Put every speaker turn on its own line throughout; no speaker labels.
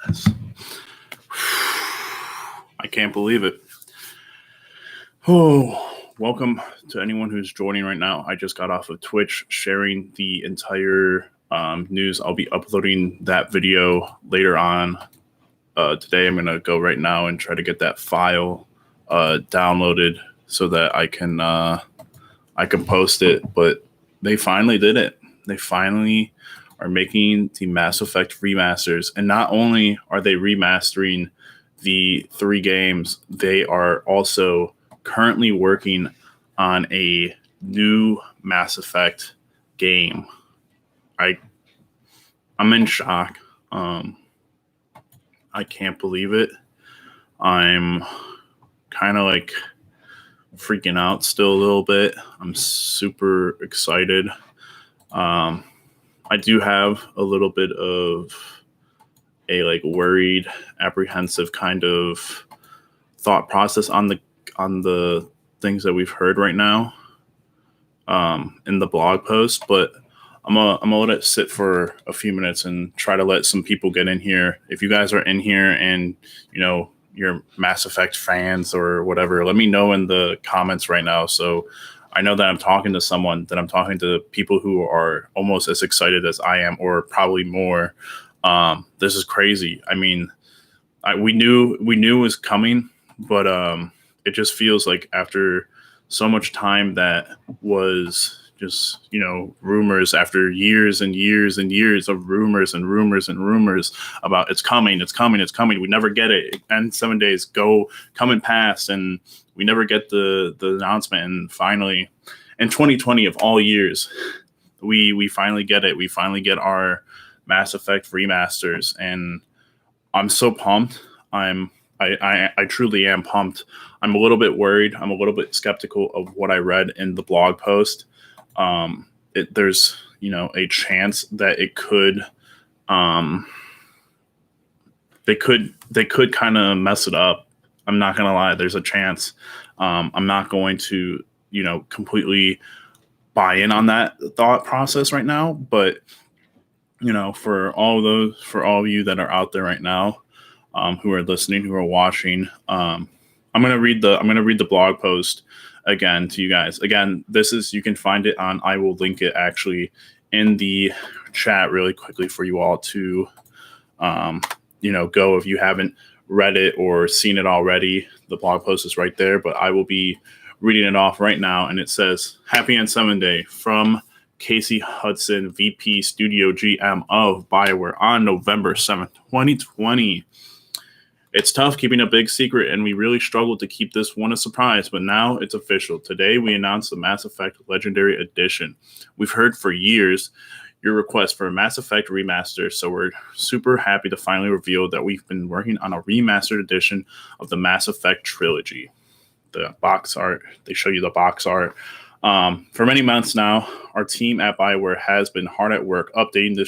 guys. I can't believe it. Oh, welcome to anyone who's joining right now. I just got off of Twitch sharing the entire news. I'll be uploading that video later on today. I'm going to go right now and try to get that file downloaded so that I can post it. But they finally did it. They finally are making the Mass Effect remasters. And not only are they remastering the 3 games, they are also currently working on a new Mass Effect game. I'm in shock. I can't believe it. I'm kind of like freaking out still a little bit. I'm super excited. I do have a little bit of a worried, apprehensive kind of thought process on the things that we've heard right now in the blog post, but I'm gonna let it sit for a few minutes and try to let some people get in here. If you guys are in here and you're Mass Effect fans or whatever, let me know in the comments right now. So I know that I'm talking to someone, that I'm talking to people who are almost as excited as I am, or probably more. This is crazy. I mean, we knew it was coming, but it just feels like after so much time that was just, rumors, after years and years and years of rumors and rumors and rumors about it's coming. We never get it. And 7 days come and pass, and we never get the announcement. And finally, in 2020 of all years, we finally get it. We finally get our Mass Effect remasters, and I'm so pumped. I truly am pumped. I'm a little bit worried. I'm a little bit skeptical of what I read in the blog post. There's a chance that it could they could kind of mess it up. I'm not gonna lie. There's a chance. I'm not going to completely buy in on that thought process right now, but for all of you that are out there right now, who are listening, who are watching, I'm gonna read the blog post again to you guys. Again, you can find it on. I will link it actually in the chat really quickly for you all to go if you haven't read it or seen it already. The blog post is right there, but I will be reading it off right now, and it says, "Happy N7 Day from Casey Hudson, VP Studio GM of BioWare on November 7th, 2020. It's tough keeping a big secret, and we really struggled to keep this one a surprise, but now it's official. Today, we announced the Mass Effect Legendary Edition. We've heard for years your request for a Mass Effect remaster, so we're super happy to finally reveal that we've been working on a remastered edition of the Mass Effect trilogy." The box art, they show you the box art. For many months now, our team at BioWare has been hard at work updating the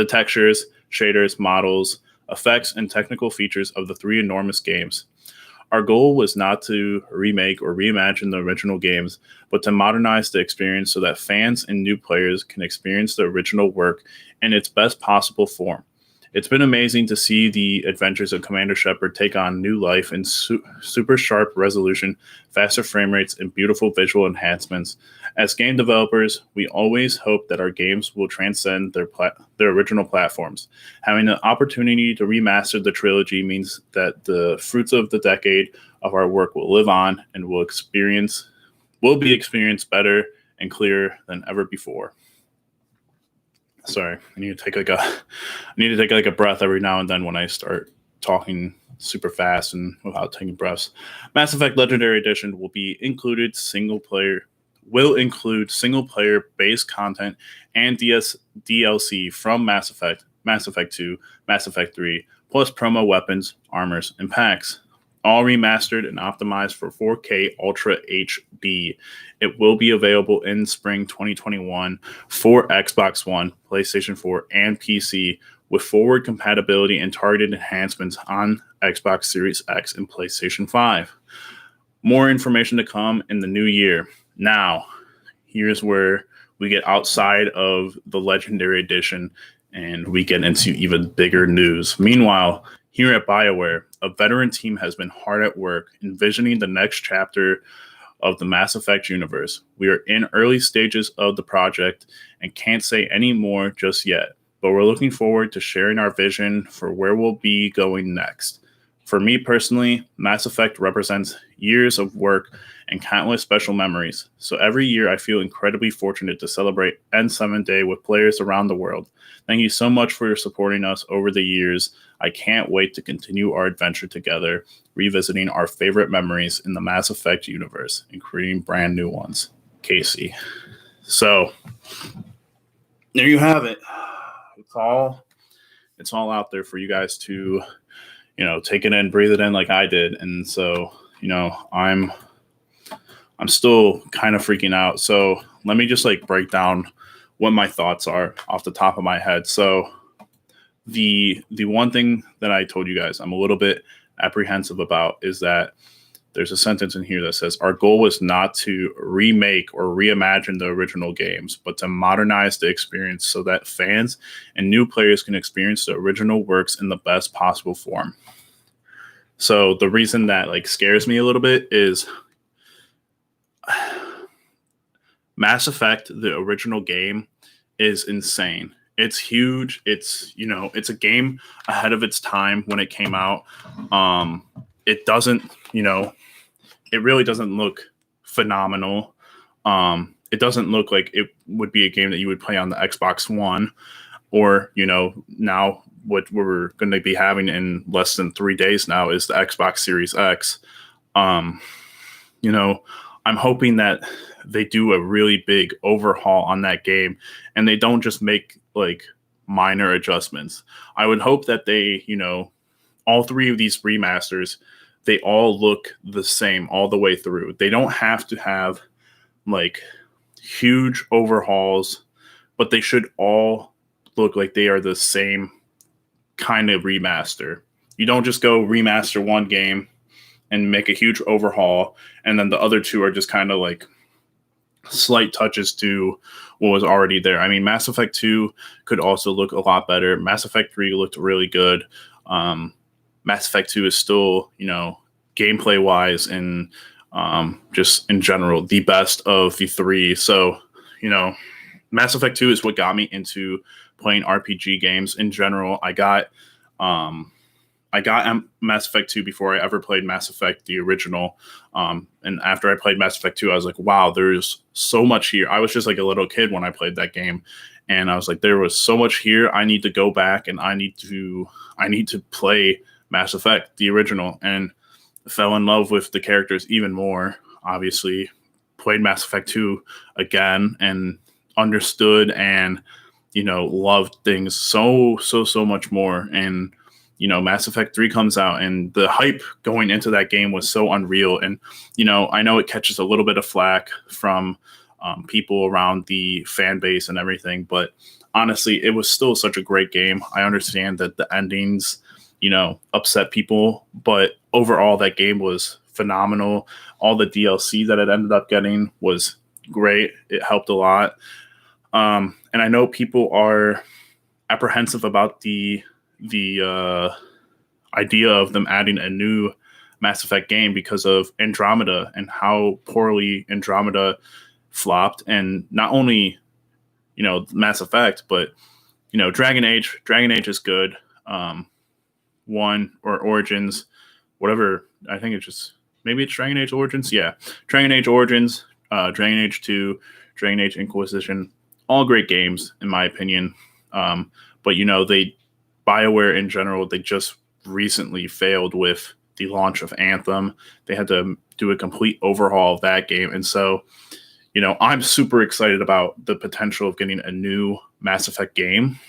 textures, shaders, models, effects, and technical features of the 3 enormous games. Our goal was not to remake or reimagine the original games, but to modernize the experience so that fans and new players can experience the original work in its best possible form. It's been amazing to see the adventures of Commander Shepard take on new life in super sharp resolution, faster frame rates, and beautiful visual enhancements. As game developers, we always hope that our games will transcend their original platforms. Having the opportunity to remaster the trilogy means that the fruits of the decade of our work will live on and will be experienced better and clearer than ever before. Sorry, I need to take a breath every now and then when I start talking super fast and without taking breaths. Mass Effect Legendary Edition will include single player based content and DLC from Mass Effect 2, Mass Effect 3, plus promo weapons, armors, and packs. All remastered and optimized for 4K Ultra HD. It will be available in spring 2021 for Xbox One, PlayStation 4, and PC, with forward compatibility and targeted enhancements on Xbox Series X and PlayStation 5. More information to come in the new year. Now, here's where we get outside of the Legendary Edition and we get into even bigger news. Meanwhile, here at BioWare, a veteran team has been hard at work envisioning the next chapter of the Mass Effect universe. We are in early stages of the project and can't say any more just yet, but we're looking forward to sharing our vision for where we'll be going next. For me personally, Mass Effect represents years of work and countless special memories, so every year I feel incredibly fortunate to celebrate N7 Day with players around the world. Thank you so much for supporting us over the years. I can't wait to continue our adventure together, revisiting our favorite memories in the Mass Effect universe and creating brand new ones. Casey. So there you have it. It's all out there for you guys to, take it in, breathe it in like I did. And so, I'm still kind of freaking out. So let me just break down what my thoughts are off the top of my head. So the one thing that I told you guys I'm a little bit apprehensive about is that there's a sentence in here that says our goal was not to remake or reimagine the original games, but to modernize the experience so that fans and new players can experience the original works in the best possible form. So the reason that scares me a little bit is Mass Effect, the original game, is insane. It's huge. It's, it's a game ahead of its time when it came out. It doesn't, it really doesn't look phenomenal. It doesn't look like it would be a game that you would play on the Xbox One or, now what we're going to be having in less than 3 days now is the Xbox Series X. I'm hoping that they do a really big overhaul on that game and they don't just make minor adjustments. I would hope that they, all three of these remasters, they all look the same all the way through. They don't have to have huge overhauls, but they should all look like they are the same kind of remaster. You don't just go remaster one game and make a huge overhaul, and then the other two are just kind of slight touches to what was already there. I mean, Mass Effect 2 could also look a lot better. Mass Effect 3 looked really good. Mass Effect 2 is still, gameplay wise and just in general, the best of the three. So, Mass Effect 2 is what got me into playing RPG games in general. I got Mass Effect 2 before I ever played Mass Effect, the original. And after I played Mass Effect 2, I was like, wow, there's so much here. I was just a little kid when I played that game. And I was like, there was so much here. I need to go back and I need to play Mass Effect, the original. And fell in love with the characters even more, obviously. Played Mass Effect 2 again and understood and, loved things so much more. And Mass Effect 3 comes out and the hype going into that game was so unreal. And, I know it catches a little bit of flack from people around the fan base and everything, but honestly, it was still such a great game. I understand that the endings, upset people, but overall that game was phenomenal. All the DLC that it ended up getting was great. It helped a lot. And I know people are apprehensive about the idea of them adding a new Mass Effect game because of Andromeda and how poorly Andromeda flopped. And not only, Mass Effect, but, Dragon Age. Dragon Age is good. One or Origins, whatever. I think it's just, maybe it's Dragon Age Origins. Yeah. Dragon Age Origins, Dragon Age 2, Dragon Age Inquisition, all great games in my opinion. But, BioWare in general, they just recently failed with the launch of Anthem. They had to do a complete overhaul of that game. And so, I'm super excited about the potential of getting a new Mass Effect game.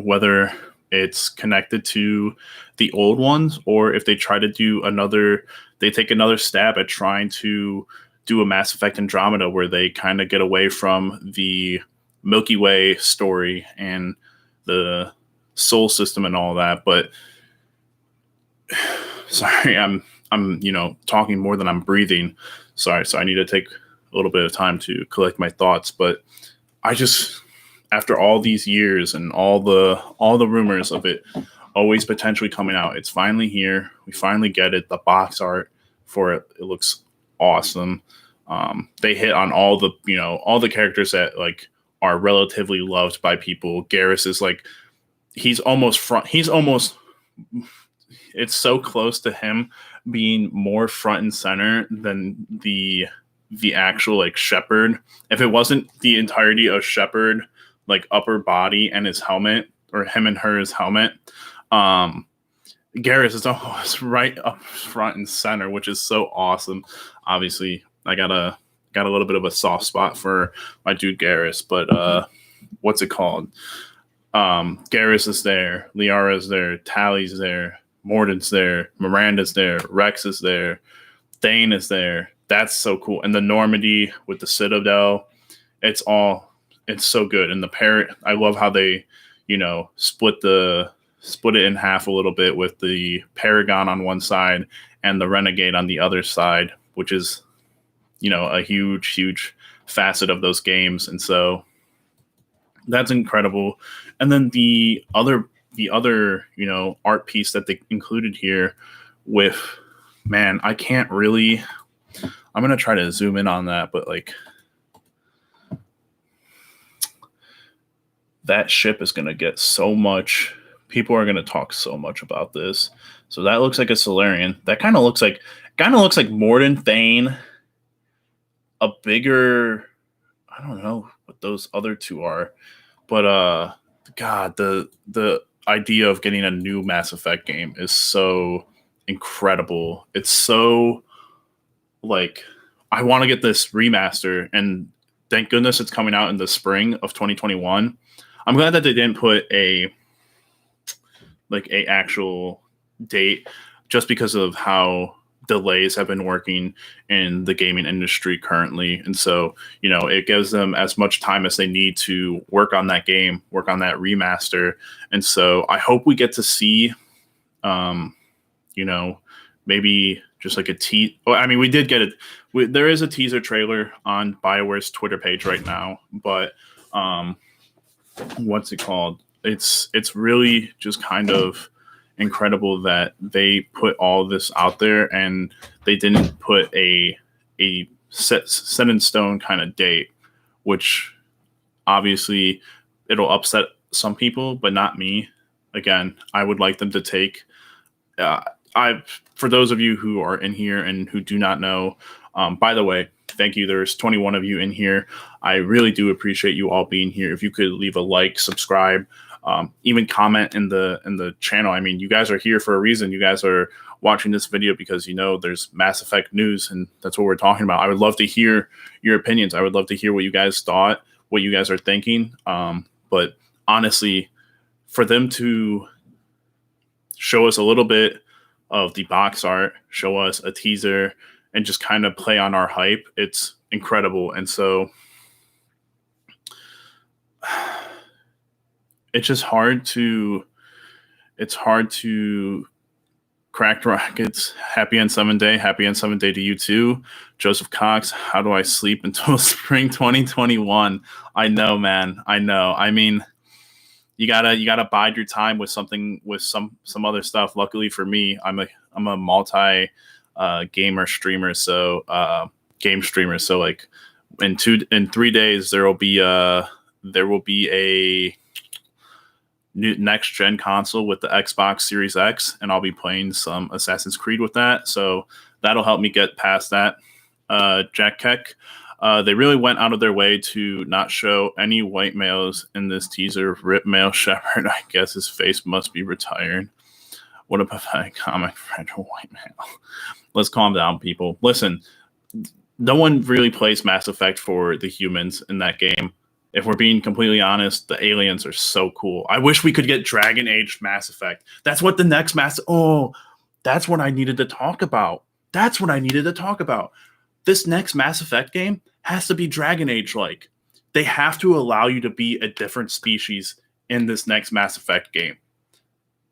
Whether it's connected to the old ones or if they try to take another stab at trying to do a Mass Effect Andromeda where they kind of get away from the Milky Way story and the soul system and all that. But sorry, I'm talking more than I'm breathing. Sorry. So I need to take a little bit of time to collect my thoughts, but I just, after all these years and all the rumors of it always potentially coming out, it's finally here. We finally get it. The box art for it looks awesome. They hit on all the characters that like are relatively loved by people. Garrus is like he's almost it's so close to him being more front and center than the actual like Shepard. If it wasn't the entirety of Shepard, like upper body and his helmet, or him and hers helmet, Garrus is almost right up front and center, which is so awesome. Obviously, I got a little bit of a soft spot for my dude Garrus, but what's it called? Garrus is there, Liara's there, Tally's there, Morden's there, Miranda's there, Rex is there, Thane is there. That's so cool. And the Normandy with the Citadel, it's so good. And the parrot, I love how they, split it in half a little bit with the Paragon on one side and the Renegade on the other side, which is, a huge facet of those games. And so that's incredible. And then the other, art piece that they included here with, man, I'm going to try to zoom in on that, but like that ship is going to get so much. People are going to talk so much about this. So that looks like a Solarian. That kind of looks like Morden, Thane, a bigger, I don't know what those other two are, but God, the idea of getting a new Mass Effect game is so incredible. It's so like, I want to get this remaster, and thank goodness it's coming out in the spring of 2021. I'm glad that they didn't put a actual date, just because of how delays have been working in the gaming industry currently. And so, it gives them as much time as they need to work on that game, work on that remaster. And so I hope we get to see, maybe just like we did get it. There is a teaser trailer on BioWare's Twitter page right now, but what's it called? It's really just kind of incredible that they put all this out there and they didn't put a set in stone kind of date, which obviously it'll upset some people, but not me. Again, I would like them to take. For those of you who are in here and who do not know, by the way, thank you. There's 21 of you in here. I really do appreciate you all being here. If you could leave a like, subscribe, even comment in the channel. I mean, you guys are here for a reason. You guys are watching this video because there's Mass Effect news, and that's what we're talking about. I would love to hear your opinions. I would love to hear what you guys thought, what you guys are thinking. But honestly, for them to show us a little bit of the box art, show us a teaser, and just kind of play on our hype, it's incredible. And so it's just hard to crack rockets. Happy on 7 day. Happy on 7 day to you too. Joseph Cox, how do I sleep until spring 2021? I know, man. I know. I mean, you gotta bide your time with something, with some other stuff. Luckily for me, I'm a multi gamer streamer, so game streamer. So like in 3 days there will be a new next gen console with the Xbox Series X, and I'll be playing some Assassin's Creed with that. So that'll help me get past that. Jack Keck, they really went out of their way to not show any white males in this teaser. Rip male Shepard. I guess his face must be retired. What a pathetic comment for a white male. Let's calm down, people. Listen, no one really plays Mass Effect for the humans in that game. If we're being completely honest, the aliens are so cool. I wish we could get Dragon Age Mass Effect. That's what the next that's what I needed to talk about. This next Mass Effect game has to be Dragon Age-like. They have to allow you to be a different species in this next Mass Effect game.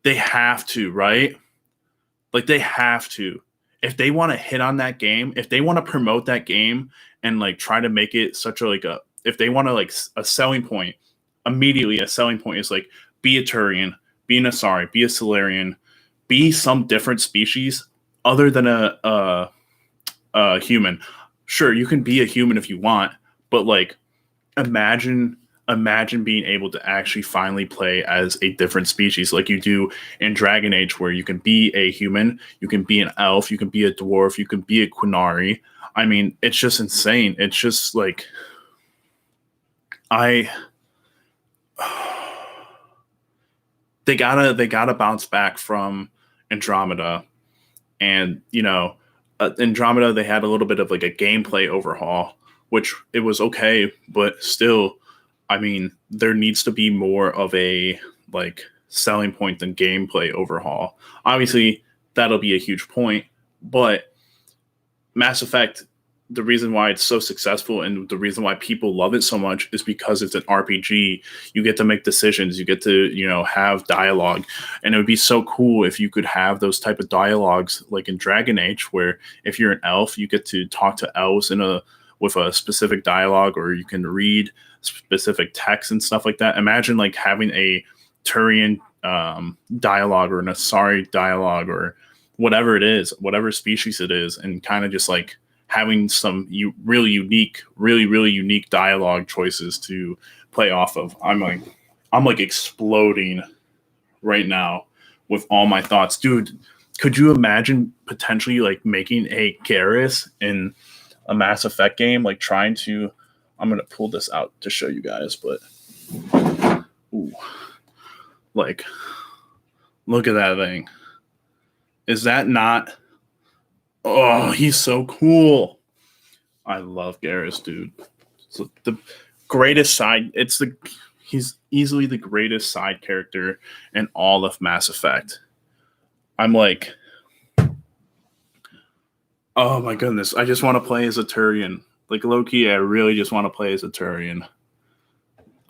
They have to, right? Like, they have to. If they want to hit on that game, if they want to promote that game and like try to make it such a if they want to like a selling point immediately a selling point is like, be a Turian, be an Asari, be a Solarian, be some different species other than a human. Sure, you can be a human if you want, but like imagine being able to actually finally play as a different species like you do in Dragon Age, where you can be a human, you can be an elf, you can be a dwarf, you can be a Quinari. I mean, it's just insane. It's just like I they gotta bounce back from Andromeda. And Andromeda, they had a little bit of like a gameplay overhaul, which it was okay, but still, I mean, there needs to be more of a like selling point than gameplay overhaul. Obviously, that'll be a huge point, but Mass Effect, the reason why it's so successful and the reason why people love it so much is because it's an RPG. You get to make decisions, you get to, have dialogue. And it would be so cool if you could have those type of dialogues like in Dragon Age, where if you're an elf, you get to talk to elves with a specific dialogue, or you can read specific text and stuff like that. Imagine like having a Turian dialogue or an Asari dialogue or whatever it is, whatever species it is, and kind of just like having some really unique dialogue choices to play off of. I'm like exploding right now with all my thoughts, dude. Could you imagine potentially like making a Garrus in a Mass Effect game? Like trying to, I'm gonna pull this out to show you guys, but ooh, like look at that thing. Is that not? Oh, he's so cool. I love Garrus, dude. So the greatest side. He's easily the greatest side character in all of Mass Effect. I'm like, oh my goodness, I just want to play as a Turian. Like low-key, I really just want to play as a Turian.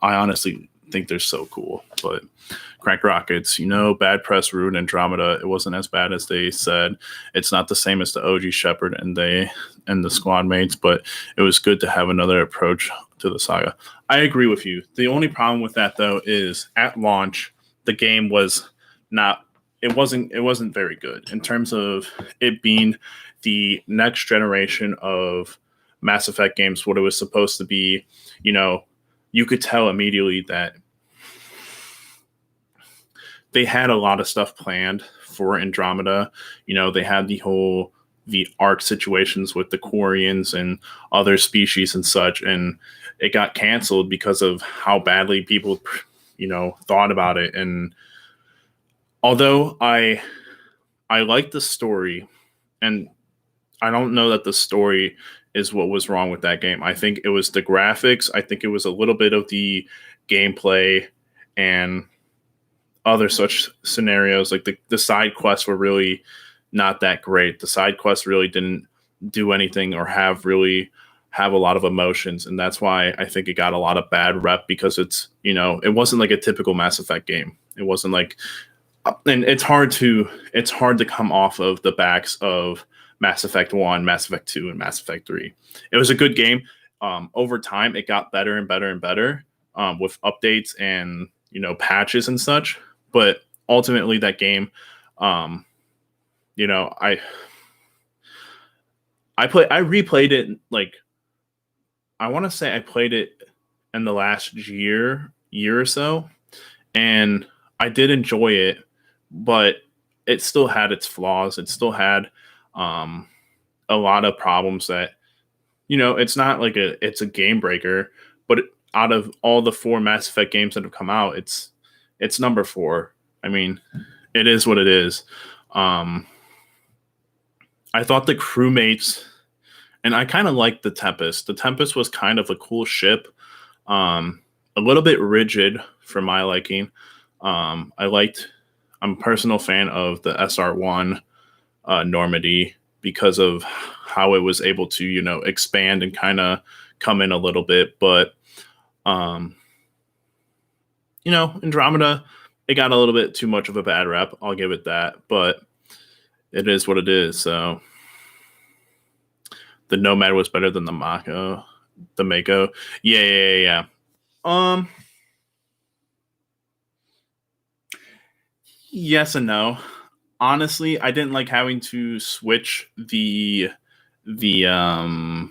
I honestly think they're so cool. But Crack Rockets, bad press ruined Andromeda. It wasn't as bad as they said. It's not the same as the OG Shepard and the squad mates, but it was good to have another approach to the saga. I agree with you. The only problem with that though is at launch, the game was not. It wasn't very good in terms of it being the next generation of Mass Effect games. What it was supposed to be, you could tell immediately that they had a lot of stuff planned for Andromeda. They had the arc situations with the Quarians and other species and such, and it got canceled because of how badly people, thought about it. And although I like the story, and I don't know that the story is what was wrong with that game. I think it was the graphics. I think it was a little bit of the gameplay and other such scenarios. Like the side quests were really not that great. The side quests really didn't do anything or have a lot of emotions. And that's why I think it got a lot of bad rep, because it's, it wasn't like a typical Mass Effect game. It wasn't like, and it's hard to come off of the backs of Mass Effect 1, Mass Effect 2, and Mass Effect 3. It was a good game. Over time, it got better and better and better with updates and, patches and such. But ultimately, that game, I replayed it, like, I want to say I played it in the last year or so, and I did enjoy it, but it still had its flaws. It still had a lot of problems that, it's not like it's a game breaker, but out of all the 4 Mass Effect games that have come out, it's number 4. I mean, it is what it is. I thought the crewmates, and I kind of liked the Tempest. The Tempest was kind of a cool ship, a little bit rigid for my liking. I'm a personal fan of the SR1 Normandy because of how it was able to, expand and kind of come in a little bit. But, Andromeda, it got a little bit too much of a bad rep. I'll give it that. But it is what it is. So the Nomad was better than the Mako. The Mako. Yeah. Yes and no. Honestly, I didn't like having to switch the the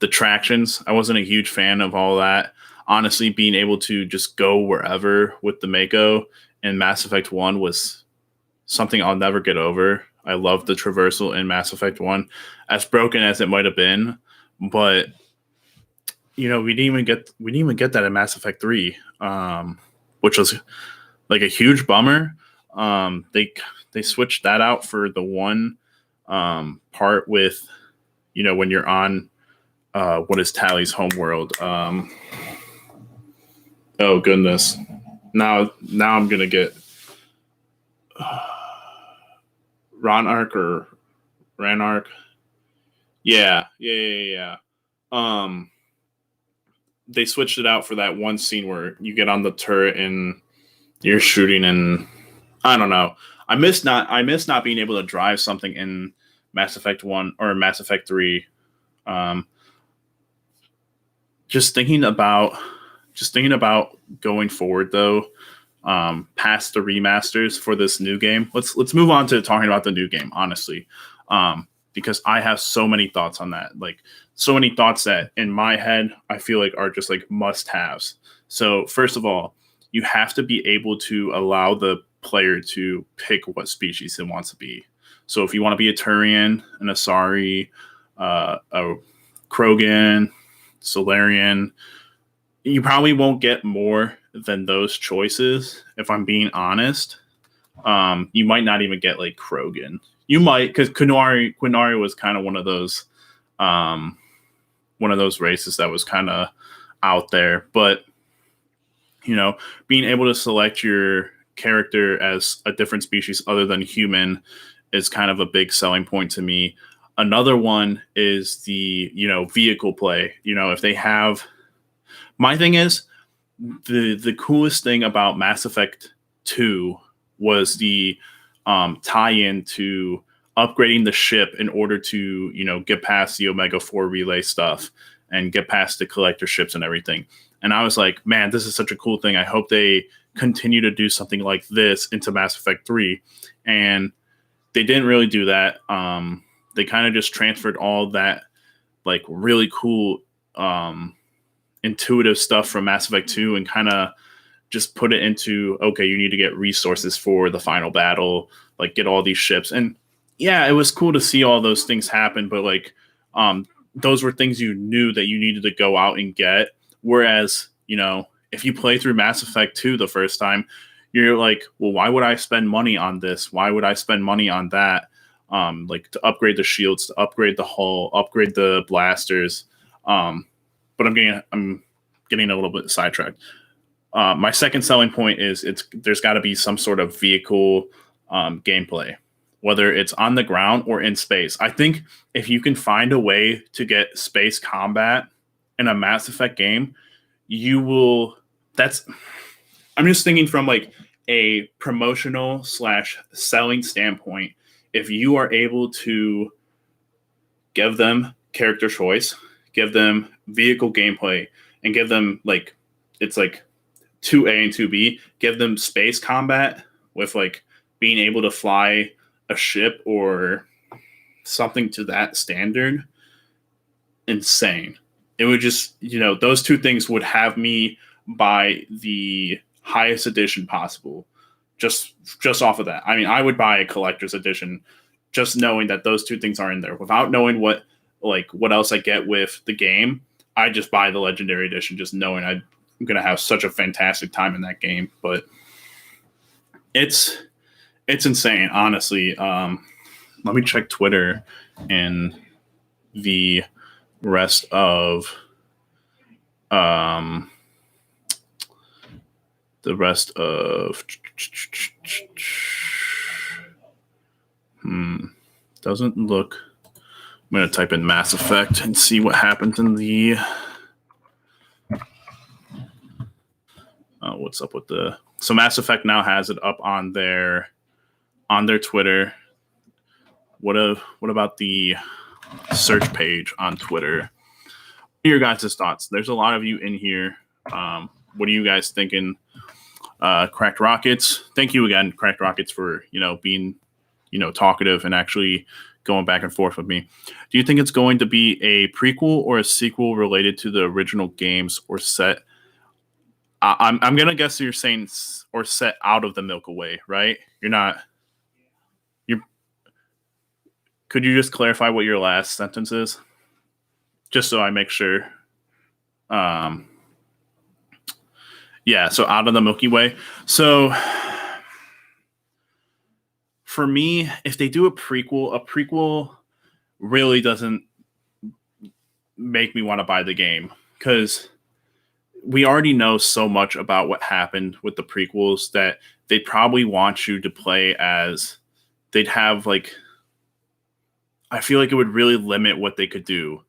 tractions. I wasn't a huge fan of all that. Honestly, being able to just go wherever with the Mako in Mass Effect 1 was something I'll never get over. I love the traversal in Mass Effect 1, as broken as it might have been, but we didn't even get that in Mass Effect 3, which was like a huge bummer. They switched that out for the one part with when you're on what is Tally's homeworld. Oh goodness! Now I'm gonna get Ronark or Ranark. Yeah. They switched it out for that one scene where you get on the turret and you're shooting, and I don't know. I miss not being able to drive something in Mass Effect 1 or Mass Effect 3. Um, just thinking about going forward though, past the remasters for this new game. Let's move on to talking about the new game, honestly. Because I have so many thoughts on that. Like so many thoughts that in my head I feel like are just like must-haves. So first of all, you have to be able to allow the player to pick what species it wants to be. So if you want to be a Turian, an Asari, a Krogan, Solarian, you probably won't get more than those choices. If I'm being honest, you might not even get like Krogan. You might, because Quinari was kind of one of those races that was kind of out there. But being able to select your character as a different species other than human is kind of a big selling point to me. Another one is the vehicle play. If they have, my thing is the coolest thing about Mass Effect 2 was the tie-in to upgrading the ship in order to get past the Omega 4 relay stuff and get past the collector ships and everything. And I was like, man, this is such a cool thing. I hope they continue to do something like this into Mass Effect 3. And they didn't really do that. They kind of just transferred all that like really cool intuitive stuff from Mass Effect 2 and kind of just put it into, okay, you need to get resources for the final battle, like get all these ships. And yeah, it was cool to see all those things happen, but like those were things you knew that you needed to go out and get. Whereas, if you play through Mass Effect 2 the first time, you're like, well, why would I spend money on this? Why would I spend money on that? Like to upgrade the shields, to upgrade the hull, upgrade the blasters. But I'm getting a little bit sidetracked. My second selling point is there's got to be some sort of vehicle gameplay, whether it's on the ground or in space. I think if you can find a way to get space combat in a Mass Effect game, you will. I'm just thinking from like a promotional / selling standpoint. If you are able to give them character choice, give them vehicle gameplay, and give them like it's like 2A and 2B, give them space combat with like being able to fly a ship or something to that standard, insane. It would just, those two things would have me buy the highest edition possible just off of that. I mean, I would buy a collector's edition just knowing that those two things are in there without knowing what else I get with the game. I just buy the legendary edition just knowing I'm going to have such a fantastic time in that game. But it's insane, honestly. Let me check Twitter and the rest of doesn't look. I'm going to type in Mass Effect and see what happens in the what's up with the. So Mass Effect now has it up on their Twitter. What about the search page on Twitter? What are your guys' thoughts? There's a lot of you in here. What are you guys thinking? Cracked Rockets. Thank you again, Cracked Rockets, for being talkative and actually going back and forth with me. Do you think it's going to be a prequel or a sequel related to the original games or set? I'm gonna guess you're saying or set out of the Milky Way, right? You're not. You could you just clarify what your last sentence is, just so I make sure. Um, yeah, so out of the Milky Way. So for me, if they do a prequel really doesn't make me want to buy the game, because we already know so much about what happened with the prequels that they'd probably want you to play as they'd have like, I feel like it would really limit what they could do.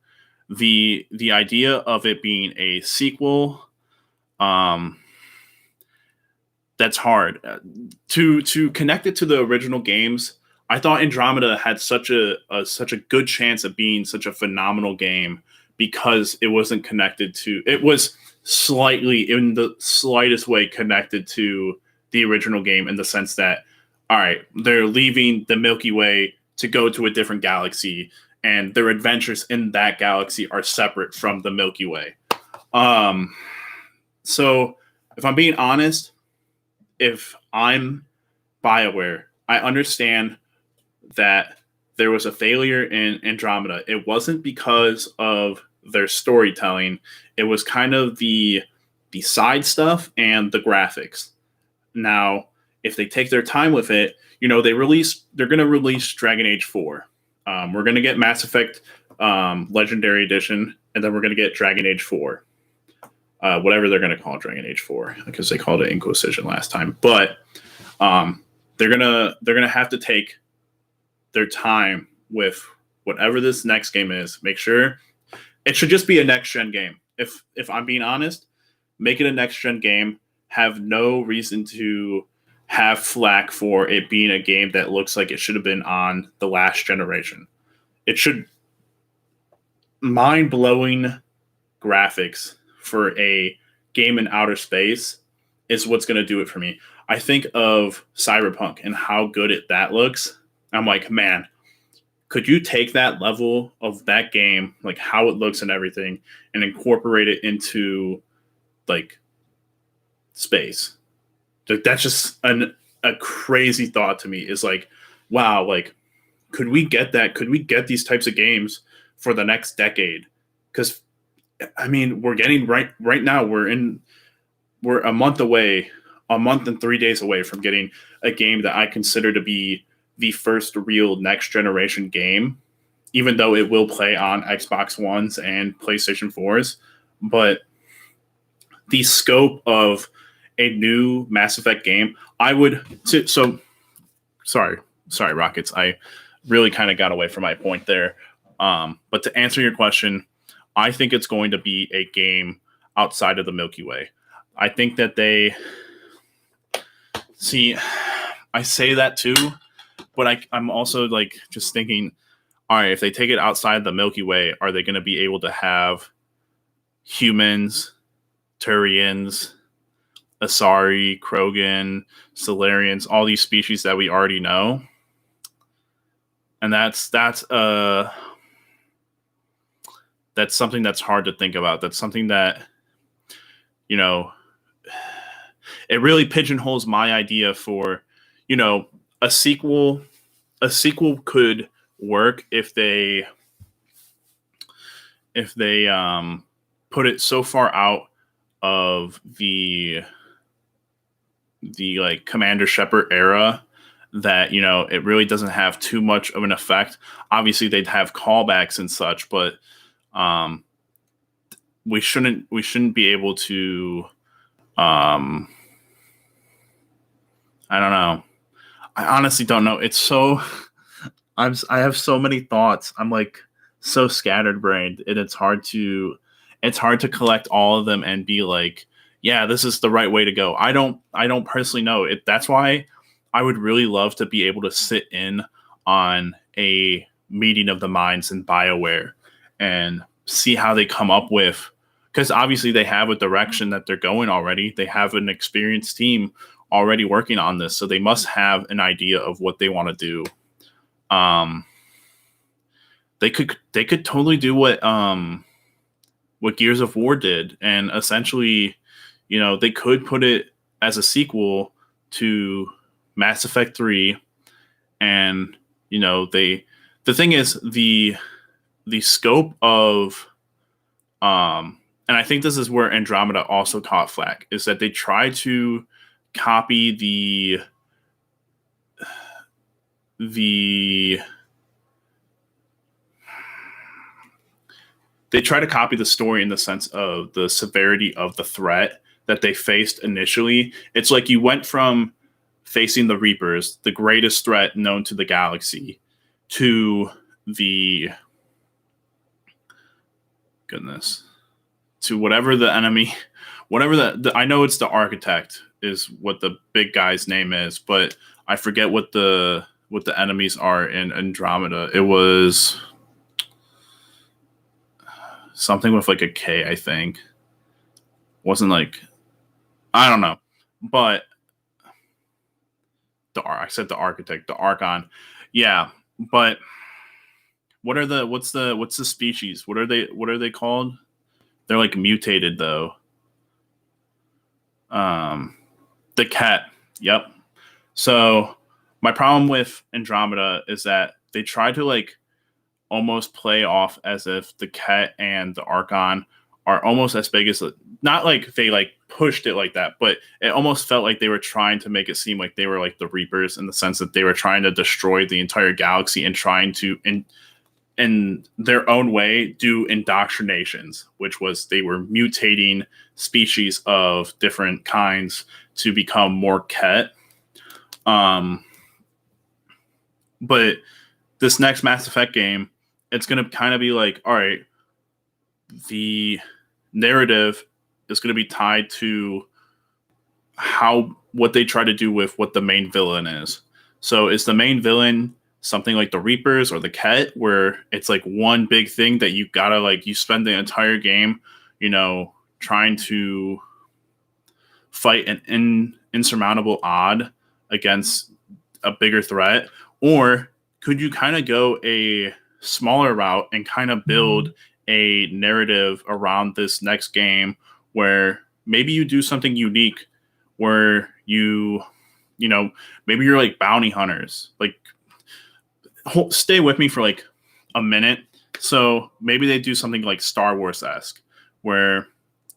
The idea of it being a sequel, that's hard to connect it to the original games. I thought Andromeda had such a good chance of being such a phenomenal game because it wasn't connected to. It was slightly, in the slightest way, connected to the original game, in the sense that, all right, they're leaving the Milky Way to go to a different galaxy, and their adventures in that galaxy are separate from the Milky Way. So if I'm being honest, if I'm BioWare, I understand that there was a failure in Andromeda. It wasn't because of their storytelling. It was kind of the side stuff and the graphics. Now, if they take their time with it, they're going to release Dragon Age 4. We're going to get Mass Effect Legendary Edition, and then we're going to get Dragon Age 4. Whatever they're going to call Dragon Age 4, because they called it Inquisition last time. But they're gonna have to take their time with whatever this next game is. Make sure it should just be a next gen game. If I'm being honest, make it a next gen game. Have no reason to have flack for it being a game that looks like it should have been on the last generation. It should mind-blowing graphics for a game in outer space is what's going to do it for me. I think of Cyberpunk and how good that looks. I'm like, man, could you take that level of that game, like how it looks and everything, and incorporate it into like space? That's just a crazy thought to me. Is like, wow, like could we get that? Could we get these types of games for the next decade? Because I mean, we're getting right now. We're a month and 3 days away from getting a game that I consider to be the first real next generation game, even though it will play on Xbox Ones and PlayStation 4s. But the scope of a new Mass Effect game, sorry, Rockets. I really kind of got away from my point there. But to answer your question, I think it's going to be a game outside of the Milky Way. I think that I say that too, but I'm also like just thinking, all right, if they take it outside the Milky Way, are they going to be able to have humans, Turians, Asari, Krogan, Solarians, all these species that we already know? And that's something that's hard to think about. That's something that, it really pigeonholes my idea for, a sequel. A sequel could work if they put it so far out of the like Commander Shepard era that it really doesn't have too much of an effect. Obviously, they'd have callbacks and such, but we shouldn't be able to. I don't know. I honestly don't know. It's so. I have so many thoughts. I'm like so scatterbrained, and it's hard to collect all of them and be like, yeah, this is the right way to go. I don't personally know it. That's why I would really love to be able to sit in on a meeting of the minds in BioWare and see how they come up with, because obviously they have a direction that they're going already. They have an experienced team already working on this, so they must have an idea of what they want to do. They could totally do what Gears of War did, and essentially, they could put it as a sequel to Mass Effect 3, and the thing is the scope of and I think this is where Andromeda also caught flack, is that they try to copy they try to copy the story in the sense of the severity of the threat that they faced initially. It's like you went from facing the Reapers, the greatest threat known to the galaxy, to to whatever the enemy, whatever the I know it's the Architect is what the big guy's name is, but I forget what the enemies are in Andromeda. It was something with like a K, I think. Wasn't like, I don't know, but I said the Architect, the Archon, yeah. But what's the species? What are they called? They're like mutated though. The cat. Yep. So my problem with Andromeda is that they try to like almost play off as if the Ket and the Archon are almost as big as, not like they like pushed it like that, but it almost felt like they were trying to make it seem like they were like the Reapers, in the sense that they were trying to destroy the entire galaxy and trying to in their own way do indoctrinations, which was they were mutating species of different kinds to become more Ket. But this next Mass Effect game, it's going to kind of be like, all right, the narrative is going to be tied to what they try to do with what the main villain is. So is the main villain something like the Reapers or the Ket, where it's like one big thing that you gotta like, you spend the entire game, trying to fight an insurmountable odd against a bigger threat? Or could you kind of go a smaller route and kind of build a narrative around this next game, where maybe you do something unique, where maybe you're like bounty hunters, like, stay with me for like a minute. So maybe they do something like Star Wars-esque, where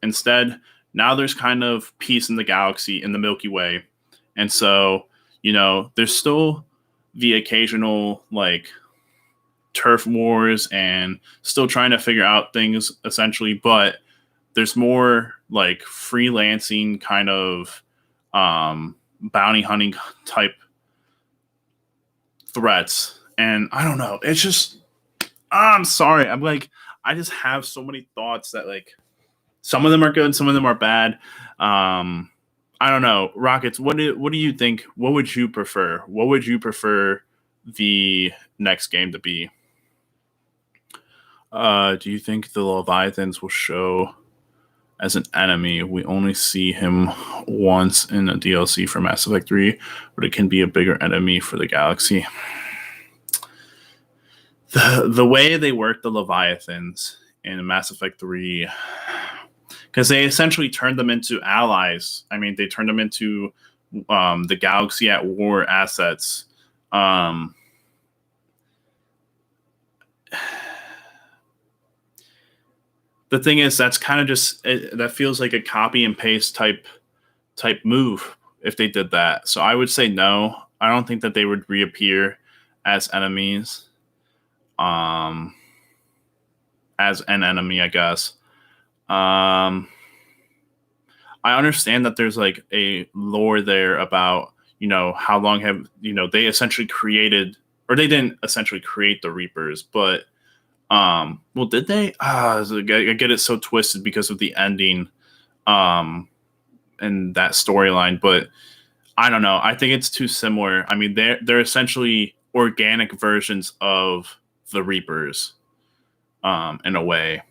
instead now there's kind of peace in the galaxy, in the Milky Way. And so, there's still the occasional like turf wars and still trying to figure out things essentially, but there's more like freelancing kind of bounty hunting type threats. And I don't know, it's just, I'm sorry, I just have so many thoughts that like, some of them are good, some of them are bad. I don't know. Rockets, what do you think? What would you prefer? What would you prefer the next game to be? Do you think the Leviathans will show as an enemy? We only see him once in a DLC for Mass Effect 3, but it can be a bigger enemy for the galaxy. The way they work the Leviathans in Mass Effect 3, because they essentially turned them into allies. I mean, they turned them into the Galaxy at War assets. The thing is, that's kind of just, that feels like a copy and paste type move if they did that. So I would say no. I don't think that they would reappear as enemies. As an enemy, I guess. I understand that there's like a lore there about, how long have, they essentially created, or they didn't essentially create the Reapers, but, well, did they? I get it so twisted because of the ending, and that storyline, but I don't know. I think it's too similar. I mean, they're essentially organic versions of the Reapers, in a way.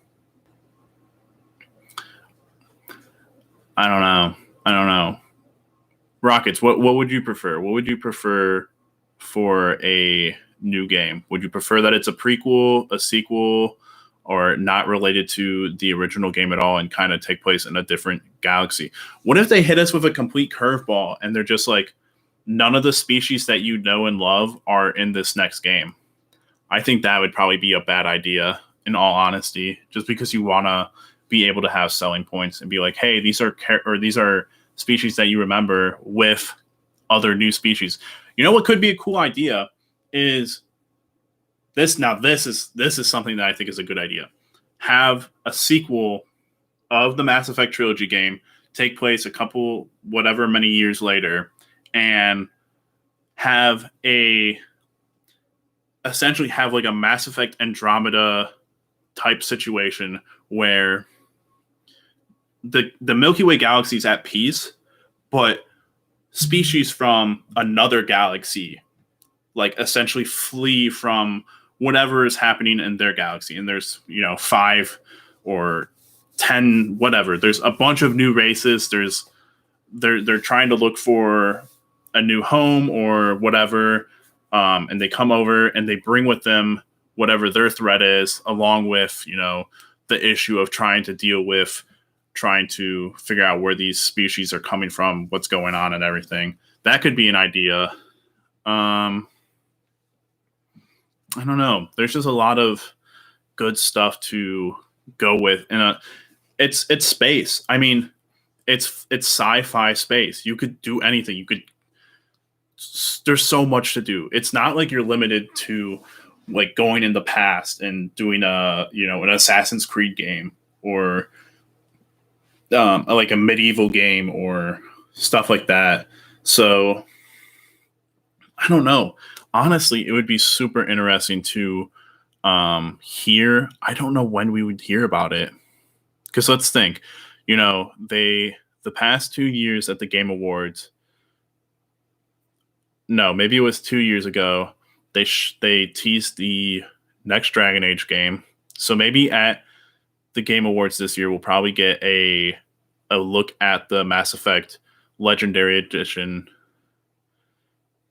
I don't know. I don't know. Rockets, what would you prefer? What would you prefer for a new game? Would you prefer that it's a prequel, a sequel, or not related to the original game at all and kind of take place in a different galaxy? What if they hit us with a complete curveball and they're just like, none of the species that you know and love are in this next game? I think that would probably be a bad idea, in all honesty, just because you want to be able to have selling points and be like, hey, these are species that you remember with other new species. You know what could be a cool idea is this. Now this is something that I think is a good idea. Have a sequel of the Mass Effect trilogy game take place a couple whatever many years later, and have a essentially have like a Mass Effect Andromeda type situation where the Milky Way galaxy is at peace, but species from another galaxy like essentially flee from whatever is happening in their galaxy. And there's 5 or 10 whatever. There's a bunch of new races. They're trying to look for a new home or whatever. And they come over and they bring with them whatever their threat is, along with, the issue of trying to figure out where these species are coming from, what's going on and everything. That could be an idea. I don't know. There's just a lot of good stuff to go with. And it's space. I mean, it's sci-fi space. You could do anything. There's so much to do. It's not like you're limited to like going in the past and doing an Assassin's Creed game or like a medieval game or stuff like that. So I don't know. Honestly, it would be super interesting to hear. I don't know when we would hear about it, because let's think. The past 2 years at the Game Awards. No, maybe it was 2 years ago. They teased the next Dragon Age game. So maybe at the Game Awards this year, we'll probably get a look at the Mass Effect Legendary Edition,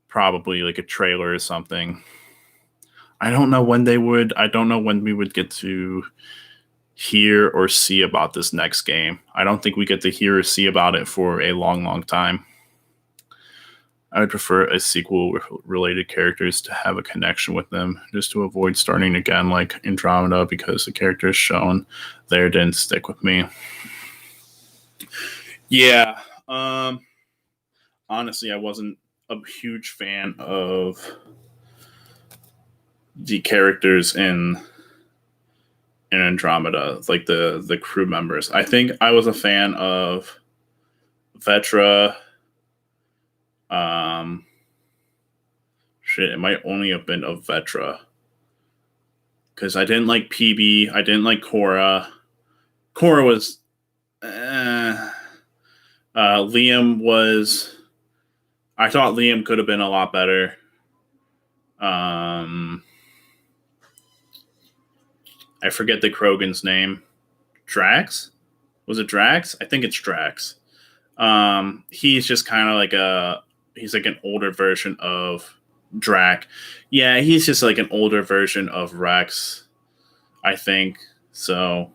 probably like a trailer or something. I don't know when we would get to hear or see about this next game. I don't think we get to hear or see about it for a long, long time. I would prefer a sequel with related characters to have a connection with them, just to avoid starting again like Andromeda, because the characters shown there didn't stick with me. Yeah. Honestly, I wasn't a huge fan of the characters in Andromeda, like the crew members. I think I was a fan of Vetra. It might only have been of Vetra, because I didn't like PB. I didn't like Cora. Cora was. Liam was. I thought Liam could have been a lot better. I forget the Krogan's name. Drax? Was it Drax? I think it's Drax. He's just kind of he's like an older version of Drac. Yeah, he's just like an older version of Rex, I think. So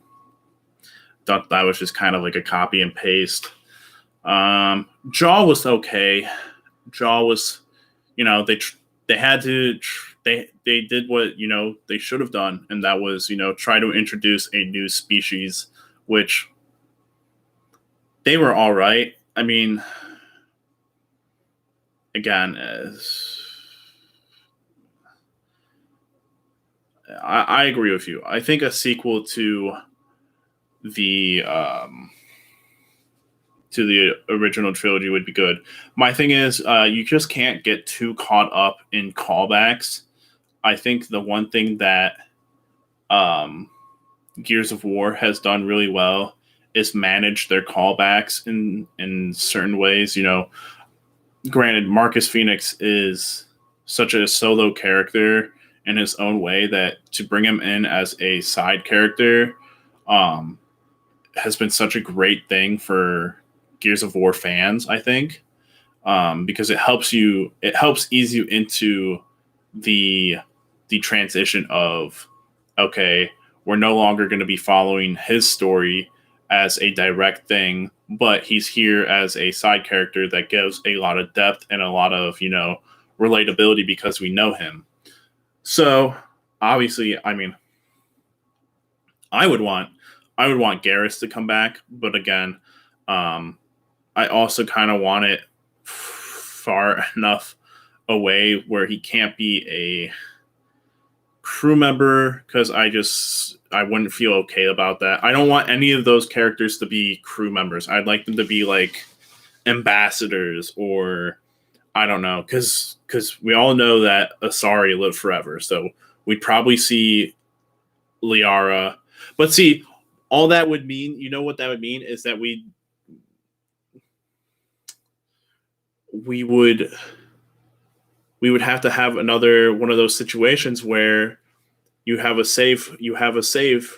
thought that was just kind of like a copy and paste. Jaw was okay. Jaw was, they had to, they did what, they should have done. And that was, try to introduce a new species, which they were all right. I mean, again, I agree with you. I think a sequel to the original trilogy would be good. My thing is, you just can't get too caught up in callbacks. I think the one thing that Gears of War has done really well is manage their callbacks in certain ways. Granted, Marcus Phoenix is such a solo character in his own way that to bring him in as a side character has been such a great thing for Gears of War fans, I think, because it helps ease you into the transition of, okay, we're no longer going to be following his story as a direct thing, but he's here as a side character that gives a lot of depth and a lot of, relatability because we know him. So obviously, I mean, I would want Garrus to come back, but again, I also kind of want it far enough away where he can't be a crew member, because I wouldn't feel okay about that. I don't want any of those characters to be crew members. I'd like them to be like ambassadors, or I don't know, because we all know that Asari lived forever, so we'd probably see Liara. But see, all that would mean, you know what that would mean, is that we would have to have another one of those situations where you have a save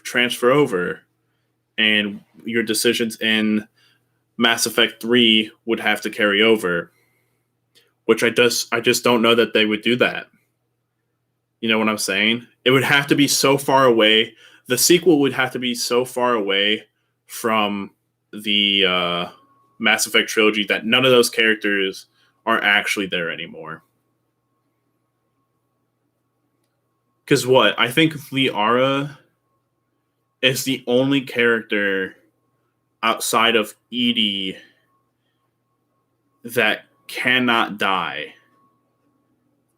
transfer over, and your decisions in Mass Effect 3 would have to carry over, which I just don't know that they would do that. You know what I'm saying? It would have to be so far away. The sequel would have to be so far away from the Mass Effect trilogy that none of those characters are actually there anymore. Because what? I think Liara is the only character outside of EDI that cannot die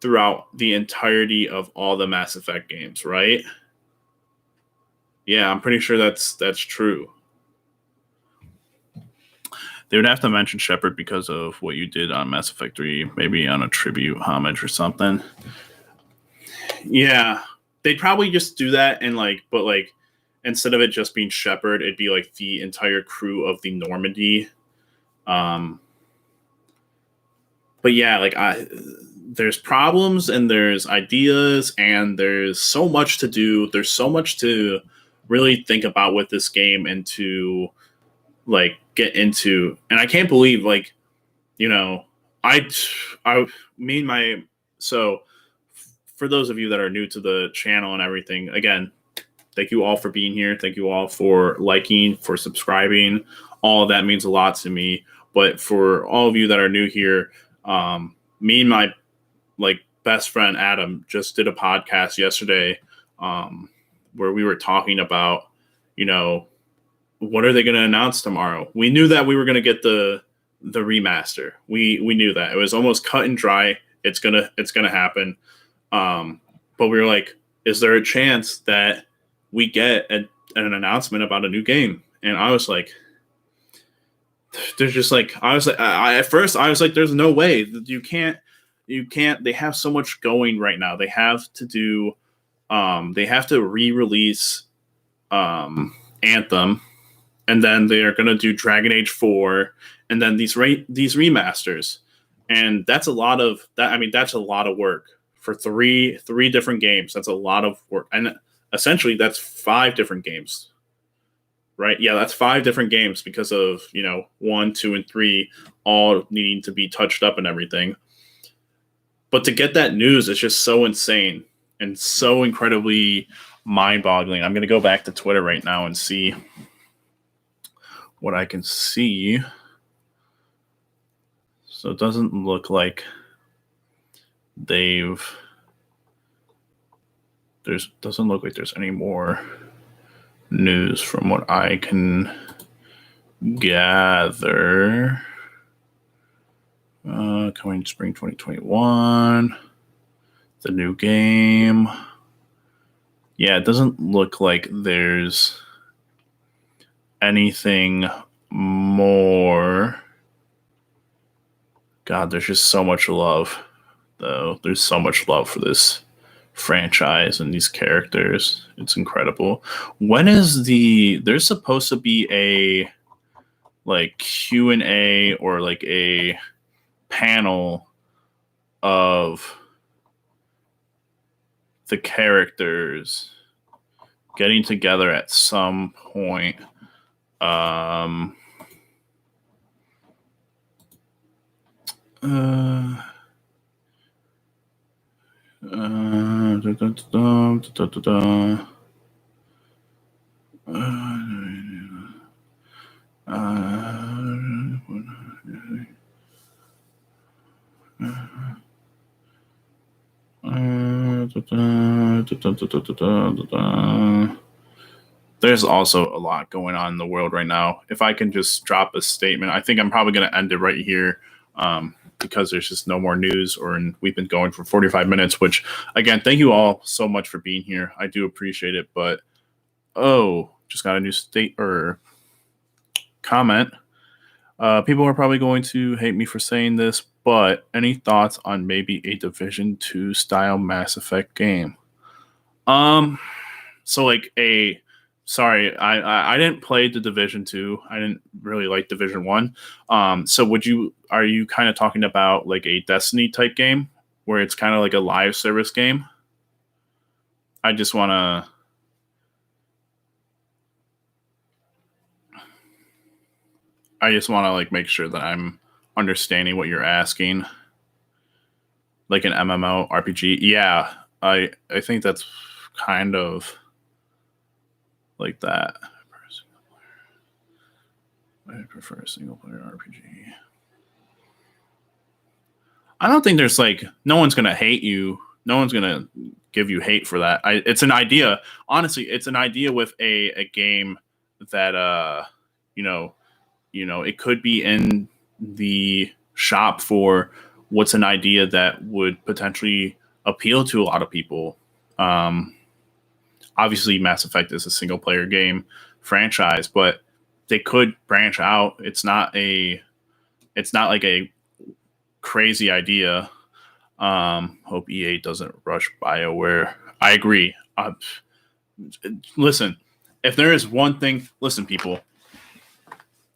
throughout the entirety of all the Mass Effect games, right? Yeah, I'm pretty sure that's true. They would have to mention Shepard because of what you did on Mass Effect 3, maybe on a tribute homage or something. Yeah, they'd probably just do that, and but instead of it just being Shepard, it'd be like the entire crew of the Normandy. But yeah, there's problems and there's ideas and there's so much to do. There's so much to really think about with this game and to get into. And I can't believe so for those of you that are new to the channel and everything, again, thank you all for being here. Thank you all for liking, for subscribing. All of that means a lot to me. But for all of you that are new here, me and my best friend Adam just did a podcast yesterday where we were talking about, what are they going to announce tomorrow? We knew that we were going to get the remaster. We knew that. It was almost cut and dry. It's gonna happen. But we were like, is there a chance that we get an announcement about a new game? And I was like, there's just at first I was like, there's no way. You can't. They have so much going right now. They have to do, they have to re-release Anthem, and then they are going to do Dragon Age 4, and then these remasters. And that's a lot of that. I mean, that's a lot of work for three different games. That's a lot of work. And essentially that's 5 different games, right? Yeah, that's 5 different games because of, 1, 2, and 3 all needing to be touched up and everything. But to get that news is just so insane and so incredibly mind-boggling. I'm going to go back to Twitter right now and see what I can see. So it doesn't look like doesn't look like there's any more news from what I can gather. Coming spring 2021, the new game. Yeah, it doesn't look like there's anything more. God, there's just so much love, though. There's so much love for this franchise and these characters. It's incredible. When is there's supposed to be a Q&A or a panel of the characters getting together at some point. Uh, da, da, da, da, da, da. There's also a lot going on in the world right now. If I can just drop a statement, I think I'm probably going to end it right here, because there's just no more news, and we've been going for 45 minutes, which, again, thank you all so much for being here. I do appreciate it. But, just got a new state or comment. People are probably going to hate me for saying this, but any thoughts on maybe a Division 2 style Mass Effect game? So like sorry, I didn't play the Division 2. I didn't really like Division 1. So are you kind of talking about like a Destiny type game where it's kind of like a live service game? I just want to like make sure that I'm understanding what you're asking. Like an MMO RPG. Yeah, I think that's kind of like that. I prefer a single player RPG. I don't think there's like, no one's gonna hate you. No one's gonna give you hate for that. It's an idea. Honestly, it's an idea with a game that it could be in the shop for what's an idea that would potentially appeal to a lot of people. Obviously, Mass Effect is a single player game franchise, but they could branch out. It's not like a crazy idea. Hope EA doesn't rush BioWare. I agree. Listen, if there is one thing, listen, people.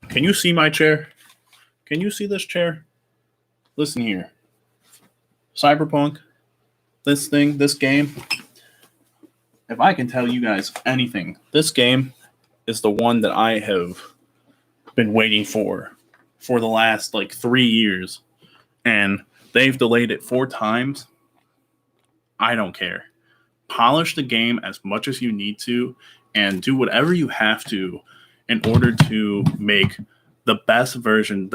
Can you see my chair? Can you see this chair? Listen here. Cyberpunk, this game. If I can tell you guys anything, this game is the one that I have been waiting for the last like 3 years. And they've delayed it 4 times. I don't care. Polish the game as much as you need to and do whatever you have to in order to make the best version,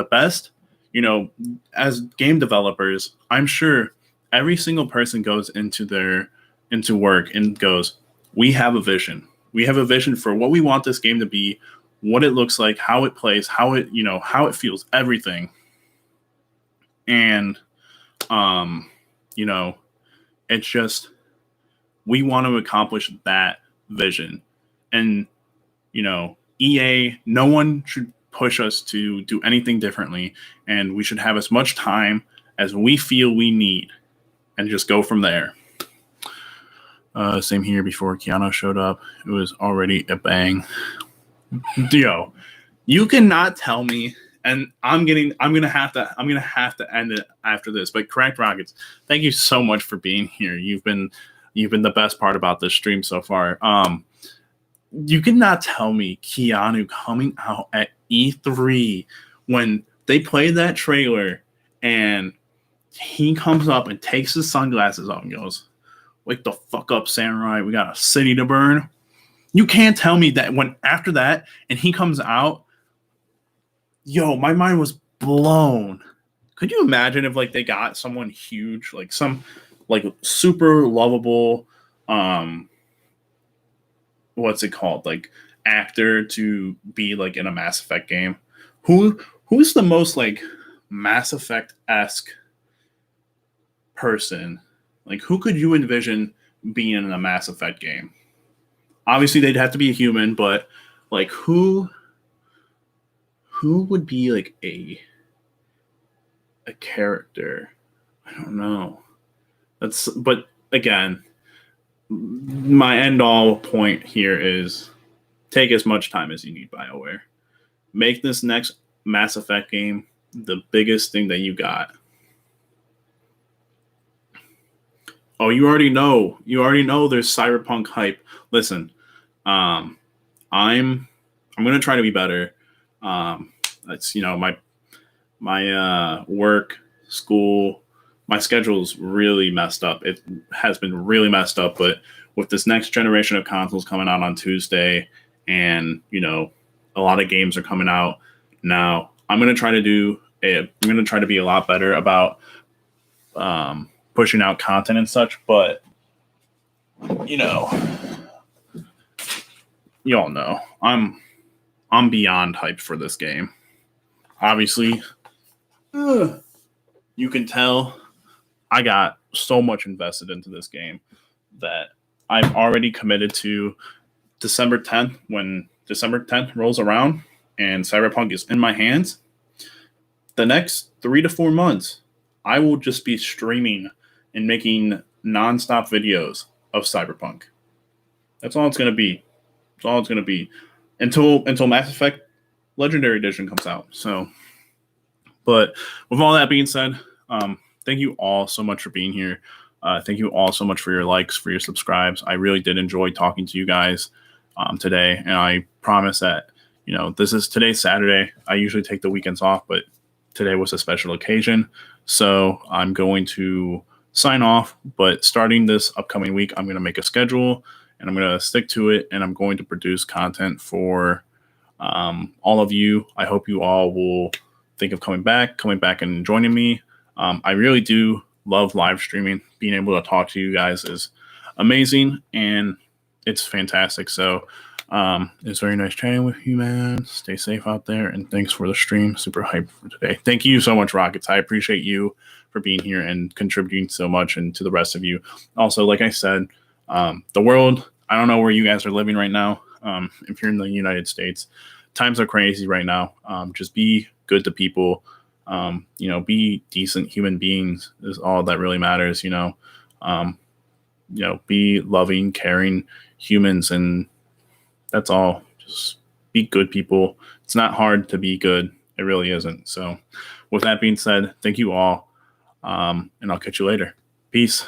as game developers, I'm sure every single person goes into work and goes, we have a vision. We have a vision for what we want this game to be, what it looks like, how it plays, how it feels, everything. And it's just, we want to accomplish that vision. And EA, no one should push us to do anything differently, and we should have as much time as we feel we need and just go from there. Same here. Before Keanu showed up, it was already a bang. Yo, you cannot tell me, and I'm gonna have to end it after this. But Correct Rockets, thank you so much for being here. You've been the best part about this stream so far. You cannot tell me Keanu coming out at E3 when they played that trailer and he comes up and takes his sunglasses off and goes, "Wake the fuck up, Samurai. We got a city to burn." You can't tell me that when after that and he comes out, yo, my mind was blown. Could you imagine if like they got someone huge, like some like super lovable, what's it called, like actor to be like in a Mass Effect game? Who's the most like Mass Effect-esque person? Like, who could you envision being in a Mass Effect game? Obviously, they'd have to be a human, but like, who would be like a character? I don't know. But again, my end all point here is take as much time as you need, BioWare. Make this next Mass Effect game the biggest thing that you got. Oh, you already know there's Cyberpunk hype. Listen, I'm gonna try to be better. That's my work school, my schedule's really messed up. It has been really messed up, but with this next generation of consoles coming out on Tuesday, and a lot of games are coming out now, I'm gonna try to be a lot better about pushing out content and such. But you all know I'm beyond hyped for this game. Obviously, you can tell I got so much invested into this game that I'm already committed to December 10th. When December 10th rolls around and Cyberpunk is in my hands, the next 3 to 4 months, I will just be streaming and making nonstop videos of Cyberpunk. That's all it's going to be. That's all it's going to be until Mass Effect Legendary Edition comes out. So, but with all that being said, thank you all so much for being here. Thank you all so much for your likes, for your subscribes. I really did enjoy talking to you guys today, and I promise that today's Saturday. I usually take the weekends off, but today was a special occasion, so I'm going to sign off. But starting this upcoming week, I'm going to make a schedule, and I'm going to stick to it, and I'm going to produce content for all of you. I hope you all will think of coming back and joining me. I really do love live streaming. Being able to talk to you guys is amazing, and it's fantastic. So it's very nice chatting with you, man. Stay safe out there, and thanks for the stream. Super hyped for today. Thank you so much, Rockets. I appreciate you for being here and contributing so much, and to the rest of you. Also, like I said, the world, I don't know where you guys are living right now. If you're in the United States, times are crazy right now. Just be good to people. Be decent human beings is all that really matters. Be loving, caring humans, and that's all. Just be good people. It's not hard to be good. It really isn't. So with that being said, thank you all. And I'll catch you later. Peace.